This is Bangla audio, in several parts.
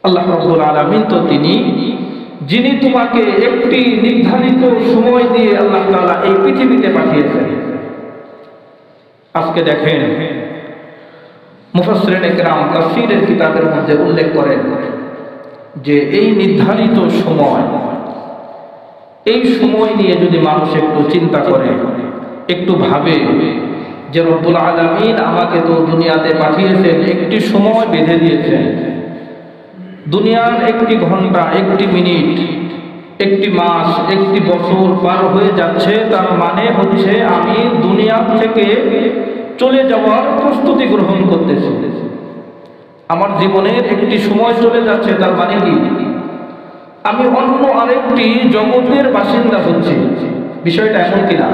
আল্লাহ রাব্বুল আলামিন তো তিনি যিনি তোমাকে একটি নির্ধারিত সময় দিয়ে আল্লাহ তাআলা এই পৃথিবীতে পাঠিয়েছেন। আজকে দেখেন মুফাসসিরিনে কেরাম তাফসীরের কিতাবের মধ্যে উল্লেখ করেন যে এই নির্ধারিত সময়, এই সময় নিয়ে যদি মানুষ একটু চিন্তা করে, একটু ভাবে যে রব্বুল আলামিন আমাকে তো দুনিয়াতে পাঠিয়েছেন, একটি সময় বেঁধে দিয়েছেন। দুনিয়ার একটি ঘন্টা, একটি মিনিট, একটি মাস, একটি বছর পার হয়ে যাচ্ছে, তার মানে হচ্ছে আমি দুনিয়া থেকে চলে যাওয়ার প্রস্তুতি গ্রহণ করতেছি। আমার জীবনের একটি সময় চলে যাচ্ছে, তার মানে কি আমি অন্য আরেকটি জগতের বাসিন্দা হচ্ছি। বিষয়টা এমন কিনা?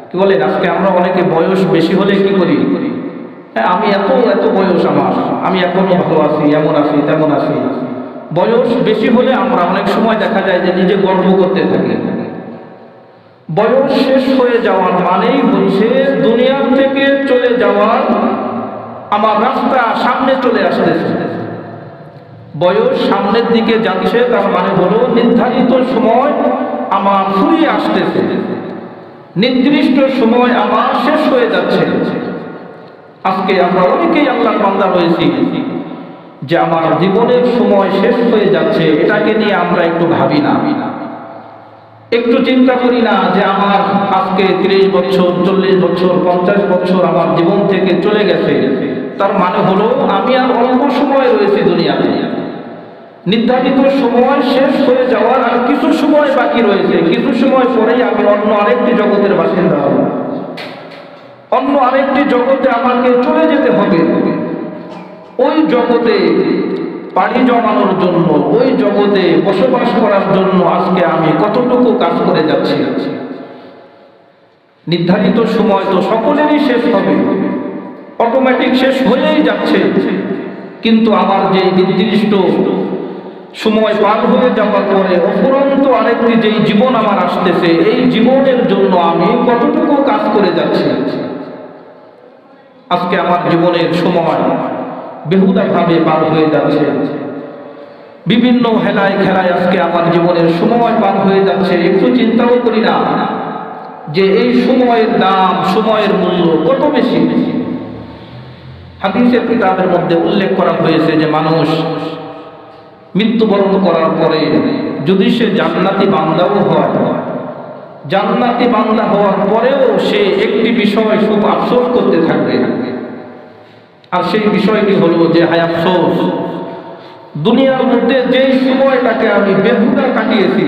কি বলেন? আজকে আমরা অনেকে বয়স বেশি হলে কি করি, হ্যাঁ আমি এত এত বয়স আমার, আমি এখনো ভালো আছি, এমন আছি তেমন আছি। বয়স বেশি হলে আমরা অনেক সময় দেখা যায় যে নিজে গর্ব করতে থাকি। বয়স শেষ হয়ে যাওয়ার মানেই হচ্ছে দুনিয়া থেকে চলে যাওয়ার আমার রাস্তা সামনে চলে আসতেছে। বয়স সামনের দিকে যাচ্ছে, তার মানে হলো নির্ধারিত সময় আমার ফুরিয়ে আসতেছে, নির্দিষ্ট সময় আমার শেষ হয়ে যাচ্ছে। আজকে আমরা অনেকেই আল্লাহর বান্দা রয়েছি যে আমার জীবনের সময় শেষ হয়ে যাচ্ছে, এটাকে নিয়ে আমরা একটু ভাবি না, একটু চিন্তা করি না যে আমার আজকে 30 বছর, 40 বছর, 50 বছর আমার জীবন থেকে চলে গেছে। তার মানে হলো আমি আর অল্প সময় রয়েছি দুনিয়াতে, নির্ধারিত সময় শেষ হয়ে যাওয়ার আর কিছু সময় বাকি রয়েছে। কিছু সময় পরেই আমি অন্য আরেকটি জগতের বাসিন্দা হব, অন্য আরেকটি জগতে আমাকে চলে যেতে হবে। ওই জগতে পাড়ি জমানোর জন্য, ওই জগতে বসবাস করার জন্য আজকে আমি কতটুকু কাজ করে যাচ্ছি। নির্ধারিত সময় তো সকলেরই শেষ হবে, অটোমেটিক শেষ হয়েই যাচ্ছে, কিন্তু আমার যে নির্দিষ্ট সময় পার হয়ে যাওয়ার পরে অফুরন্ত আরেকটি যেই জীবন আমার আসতেছে, এই জীবনের জন্য আমি কতটুকু কাজ করে যাচ্ছি। আজকে আমার জীবনের সময় বেহুদাভাবে পার হয়ে যাচ্ছে, বিভিন্ন হেলায় খেলায় আজকে আমার জীবনের সময় পার হয়ে যাচ্ছে। একটু চিন্তাও করি না যে এই সময়ের দাম, সময়ের মূল্য কত বেশি। হাদিসের কিতাবের মধ্যে উল্লেখ করা হয়েছে যে মানুষ মৃত্যুবরণ করার পরে যদি সে জান্নাতি বান্দাও হয়, জান্নাতি বান্দা হওয়ার পরেও সে একটি বিষয় খুব আফসোস করতে থাকবে, আর সেই বিষয়টি হলো যে হায় আফসোস, দুনিয়ার মধ্যে যেই সময়টাকে আমি বেহুদা কাটিয়েছি,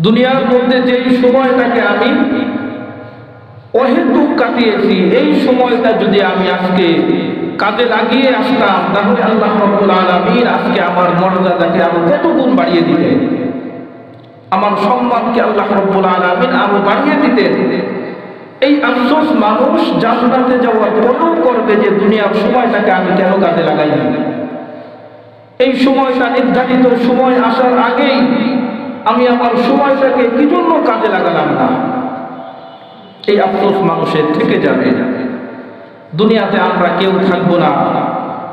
দুনিয়ার মধ্যে যেই সময়টাকে আমি অহেতুক কাটিয়েছি, এই সময়টা যদি আমি আজকে কাজে লাগিয়ে আসতাম, তাহলে আল্লাহ রাব্বুল আলামিন আজকে আমার মর্যাদাকে আরো কত গুণ বাড়িয়ে দিতেন, আমার সম্মানকে আল্লাহ রাব্বুল আলামিন আরো বাড়িয়ে দিতেন। এই আফসোস মানুষ জান্নাতে যাওয়ার পরেও করবে যে দুনিয়ার সময়টাকে আমি কেন কাজে লাগাই না, এই সময়টা নির্ধারিত সময় আসার আগেই আমি আমার সময়টাকে কি জন্য কাজে লাগালাম না। এই আফসোস মানুষের থেকে যাবে। দুনিয়াতে আমরা কেউ থাকবো না,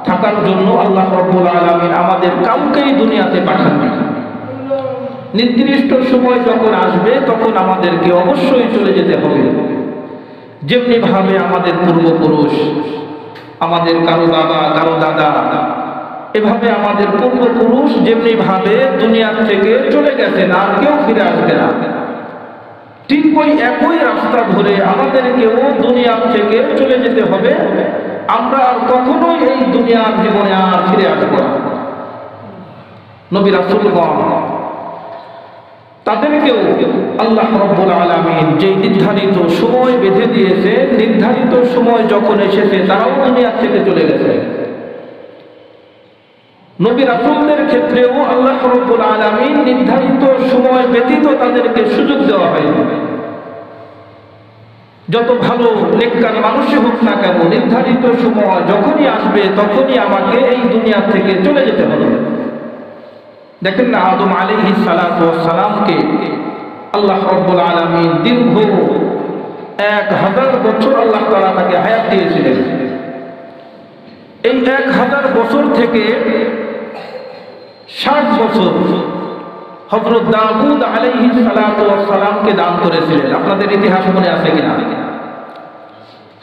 থাকার জন্য আল্লাহ রাব্বুল আলামিন আমাদের কাউকেই দুনিয়াতে পাঠান না। নির্দিষ্ট সময় যখন আসবে তখন আমাদেরকে অবশ্যই চলে যেতে হবে। যেমনি ভাবে আমাদের পূর্বপুরুষ, আমাদের কারো বাবা, কারো দাদা, এভাবে আমাদের পূর্বপুরুষ যেমনি ভাবে দুনিয়ার থেকে চলে গেছেন, আর কেউ ফিরে আসবে না, ঠিক ওই একই রাস্তা ধরে আমাদেরকেও দুনিয়ার থেকে চলে যেতে হবে। আমরা আর কখনোই এই দুনিয়ার জীবনে আর ফিরে আসবো না। নবী রাসূলগণ তাদেরকেও আল্লাহ রাব্বুল আলামিন যে নির্ধারিত সময় বেঁধে দিয়েছে, নির্ধারিত সময় যখন এসেছে তারাও দুনিয়া থেকে চলে গেছে। নবী রাসূলদের ক্ষেত্রেও আল্লাহ রাব্বুল আলামিন নির্ধারিত সময় ব্যতীত তাদেরকে সুযোগ দেওয়া হয়নি। যত ভালো নেককার মানুষই হোক না কেন, নির্ধারিত সময় যখনই আসবে তখনই আমাকে এই দুনিয়া থেকে চলে যেতে হবে। দেখেন না, আদম আলাইহিস সালাতু ওয়াস সালামকে আল্লাহ রাব্বুল আলামিন দীর্ঘ 1000 বছর আল্লাহ তাআলা তাকে হায়াত দিয়েছিলেন। এই 1000 বছর থেকে 60 বছর হযরত দাউদ আলাইহিস সালাতু ওয়াস সালামকে দান করেছিলেন। আপনাদের ইতিহাস মনে আছে কিনা?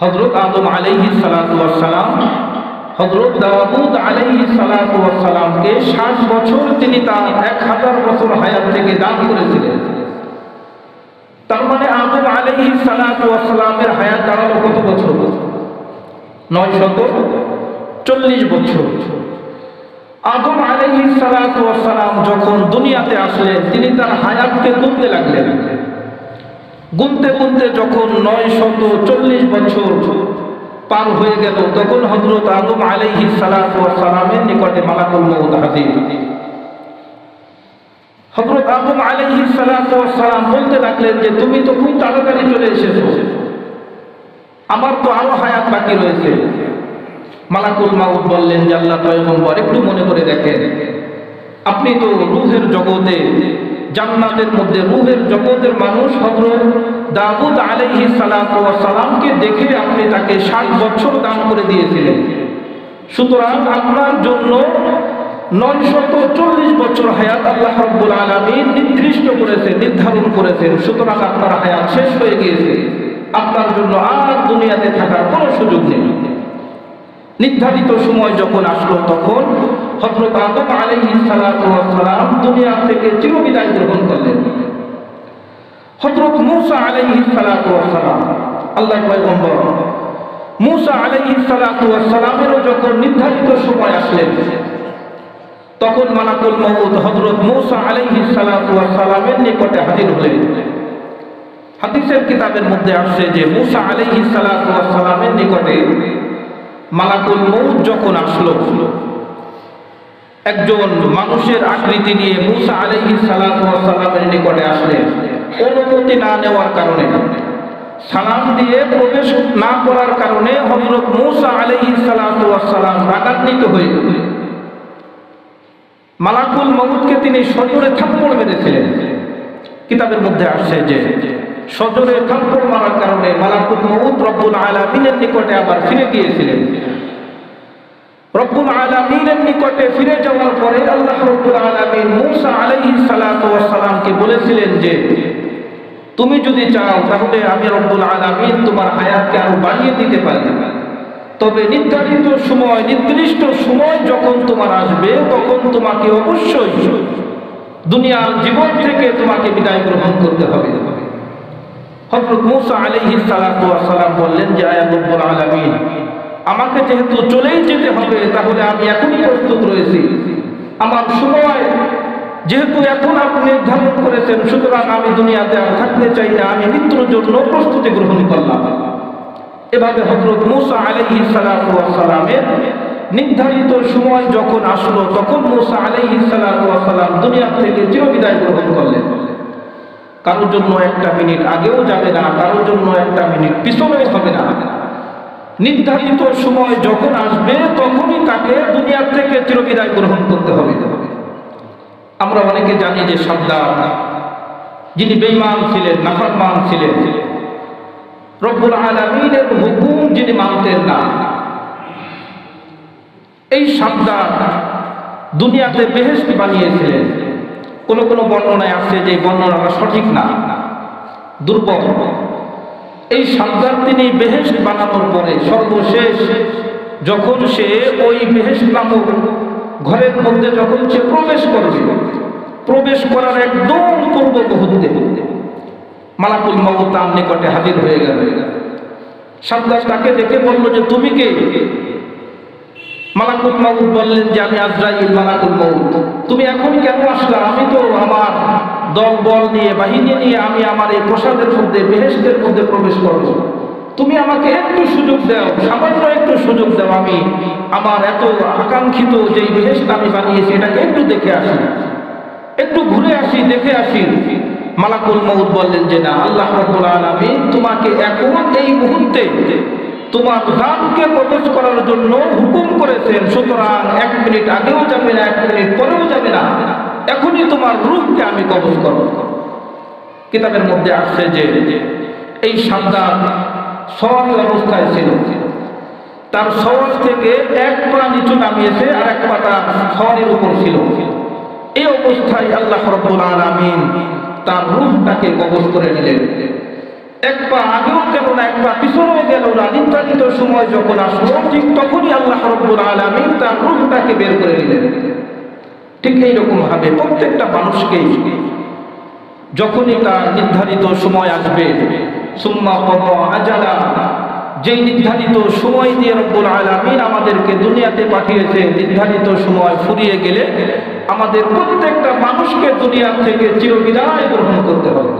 হযরত আদম আলাইহিস সালাতু ওয়াস সালাম হযরত দাউদ আলাইহিস সালাতু ওয়াস সালামকে 60 বছর তিনি তার 1000 বছর হায়াত থেকে দান করেছিলেন। তার মানে আদম আলাইহিস সালাতু ওয়াস সালামের হায়াত দাঁড়ালো কত বছর? 940 বছর। আদম আলাইহিস সালাতু ওয়াস সালাম যখন দুনিয়াতে আসলেন তিনি তার হায়াতকে গুনতে লাগলেন। গুনতে গুনতে যখন 940 বছর পার হয়ে গেল তখন হযরত আদম আলাইহিস সালাতু ওয়াস সালামের নিকটে মালাকুল মউত হাজির। হযরত আদম আলাইহিস সালাতু ওয়াস সালাম বলতে লাগলেন যে তুমি তো খুব তাড়াতাড়ি চলে এসেছো, আমার তো আরো হায়াত বাকি রয়েছে। মালাকুল মউত বললেন যে আল্লাহ পয়গম্বর একটু মনে করে দেখেন, আপনি তো রূহের জগতে জান্নাতের মধ্যে রূহের জগতের মানুষ হযরত দাউদ আলাইহিস সালাতু ওয়াস সালামকে দেখে আপনি তাকে 60 বছর দান করে দিয়েছিলেন। সুতরাং আপনার জন্য 940 বছর হায়াত আল্লাহ রাব্বুল আলামিন নির্দিষ্ট করেছেন, নির্ধারণ করেছেন। সুতরাং আপনার হায়াত শেষ হয়ে গিয়েছে, আপনার জন্য আর দুনিয়াতে থাকার কোনো সুযোগ নেই। নির্ধারিত সময় যখন আসলো তখন হযরত আদম আলাইহিস সালাতু ওয়াস সালাম দুনিয়া থেকে চিরবিদায় গ্রহণ করলেন। হযরত মূসা আলাইহিস সালাতু ওয়াস সালাম আল্লাহর পয়গম্বর মূসা আলাইহিস সালাতু ওয়াস সালামেরও যখন নির্ধারিত সময় আসলেন তখন মালাকুল মউত হযরত মূসা আলাইহিস সালাতু ওয়াস সালামের নিকটে হাজির হলেন। হাদিসের কিতাবের মধ্যে আসছে যে মূসা আলাইহিস সালাতু ওয়াস সালামের নিকটে মালাকুল মউত যখন আসলো, একজন মানুষের আকৃতি নিয়ে মূসা আলাইহিস সালাতু ওয়াস সালামের নিকটে আসলেন। অনুমতি না নেওয়ার কারণে, সালাম দিয়ে প্রবেশ না করার কারণে হযরত মূসা আলাইহিস সালাতু ওয়াস সালাম রাগান্বিত হয়ে মালাকুল মউতকে তিনি সজোরে থাপ্পড় মেরেছিলেন। কিতাবের মধ্যে আসছে যে সজোরে থাপ্পড় মারার কারণে মালাকুল মউত রব্বুল আলামিনের নিকটে আবার ফিরে গিয়েছিলেন। রব্বুল আলামিনের নিকটে ফিরে যাওয়ার পরে আল্লাহ রব্বুল আলামিন মূসা আলাইহিস সালাতু ওয়াস সালামকে বলেছিলেন যে তুমি যদি চাও তাহলে আমি রব্বুল আলামিন তোমার হায়াতকে আরো বাড়িয়ে দিতে পারি, তবে নির্ধারিত সময় নির্দিষ্ট সময় যখন তোমার আসবে তখন তোমাকে অবশ্যই দুনিয়ার জীবন থেকে তোমাকে বিদায় গ্রহণ করতে হবে। হযরত মূসা আলাইহিস সালাতু ওয়াস সালাম বললেন যে আয়া রব্বুল আলামিন, আমাকে যেহেতু চলেই যেতে হবে তাহলে আমি এখনই প্রস্তুত রয়েছি। আমার সময় যেহেতু এখন আপনি নির্ধারণ করেছেন, সুতরাং আমি দুনিয়াতে আর থাকতে চাই না, আমি মৃত্যুর জন্য প্রস্তুতি গ্রহণ করলাম। এভাবে হযরত মূসা আলাইহিস সালাতু ওয়াস সালামের নির্ধারিত সময় যখন আসলো তখন মূসা আলাইহিস সালাতু ওয়াস সালাম দুনিয়া থেকে চিরবিদায় গ্রহণ করলেন। কারোর জন্য একটা মিনিট আগেও যাবে না, কারোর জন্য একটা মিনিট পিছনেও হবে না। নির্ধারিত সময় যখন আসবে তখনই তাকে দুনিয়া থেকে চিরবিদায় গ্রহণ করতে হবে। আমরা অনেকে জানি যে সাদ্দাত যিনি বেঈমান ছিলেন, নাফরমান ছিলেন, রব্বুল আলামিনের হুকুম যিনি মানতেন না, এই সাদ্দাত দুনিয়াতে বেহেশত বানিয়েছিলেন। কোন কোন বর্ণনায় আছে যে বর্ণনাটা সঠিক না, দুর্বল। এই সাদ্দাত তিনি বেহেশত বানানোর পরে সর্বশেষ যখন সে ওই বেহেশত নামক ঘরের মধ্যে যখন সে প্রবেশ করবে, প্রবেশ করার একদম পূর্ব মুহূর্তে মালাকুল মউত তার নিকটে হাজির হয়ে গেল। সাদ্দাত তাকে দেখে বলল যে তুমি কে? মালাকুল মউত বললেন যে আমি আজরাইল মালাকুল মউত। তুমি এখন কেন আসলা? আমি তো আমার দল বল নিয়ে বাহিনী নিয়ে আমি আমার এই প্রসাদের মধ্যে বেহেশতের মধ্যে প্রবেশ করব। তুমি আমাকে একটু সুযোগ দাও, সামান্য একটু সুযোগ দাও, আমি আমার এত আকাঙ্ক্ষিত যে বেহেশত আমি বানিয়েছি এটাকে একটু দেখে আসি, একটু ঘুরে আসি, দেখে আসি। মালাকুল মউত বললেন যে না, আল্লাহ রাব্বুল আলামিন তোমাকে এখন এই মুহূর্তে তোমার জানকে কবজ করার জন্য হুকুম করেছেন। সুতরাং 1 মিনিট আগেও যাবে না, 1 মিনিট পরেও যাবে না, এখনই তোমার রূহকে আমি কবজ করব। কিতাবের মধ্যে আসছে যে এই সাদ্দাত সওয়ারি অবস্থায় ছিল, তার সওয়ার থেকে এক পা নিচু নামিয়েছে আর এক পা তার সওয়ারির উপর ছিল। এই অবস্থায় আল্লাহ রাব্বুল আলামিন তার রূহটাকে কবজ করে নিলেন। এক পা আগেও গেল না, এক পা পিছনেও গেল না, নির্ধারিত সময় যখন আসলো ঠিক তখনই আল্লাহ রাব্বুল আলামিন তার রূহটাকে বের করে নিলেন। ঠিক এইরকম ভাবে প্রত্যেকটা মানুষকেই যখনই তার নির্ধারিত সময় আসবে, সুম্মা ক্বাদা আজালা, যেই নির্ধারিত সময় দিয়ে রব্বুল আলামিন আমাদেরকে দুনিয়াতে পাঠিয়েছে, নির্ধারিত সময় ফুরিয়ে গেলে আমাদের প্রত্যেকটা মানুষকে দুনিয়া থেকে চিরবিদায় গ্রহণ করতে হবে।